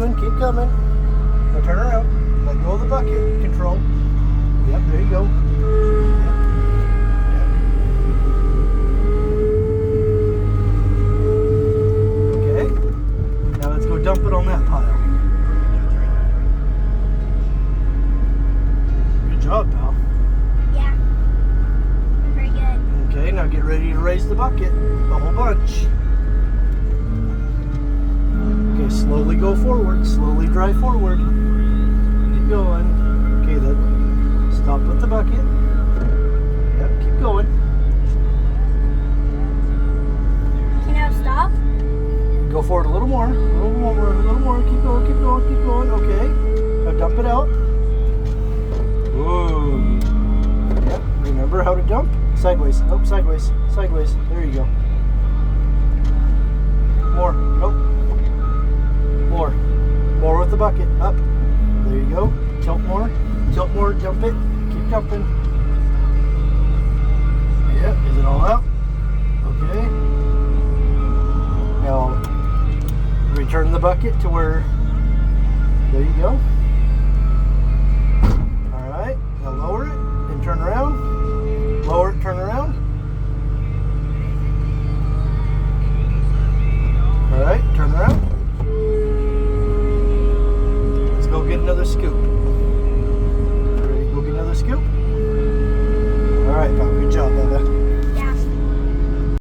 coming, keep coming. Now turn around. Let go of the bucket control. Yep, there you go. Yep. Okay. Now let's go dump it on that pile. Good job, pal. Yeah. Very good. Okay, now get ready to raise the bucket. The whole bunch. Okay, slowly go forward. Slowly drive forward. Keep going. Okay, then stop with the bucket. Yep, keep going. Can I stop? Go forward a little more. A little more. A little more. Keep going. Keep going. Keep going. Okay. Now dump it out. Whoa. Yep. Remember how to dump? Sideways. Oh, sideways. Sideways. There you go. More. Nope. More. More with the bucket. Up. There you go. Tilt more. Tilt more. Dump it. Keep dumping. Yep. Is it all out? Okay. Now return the bucket to where. There you go. All right. Now lower it and turn around. Lower it. Turn around. All right. Turn around. Let's go get another scoop. Ready to go get another scoop? All right, pal. Good job, Bubba.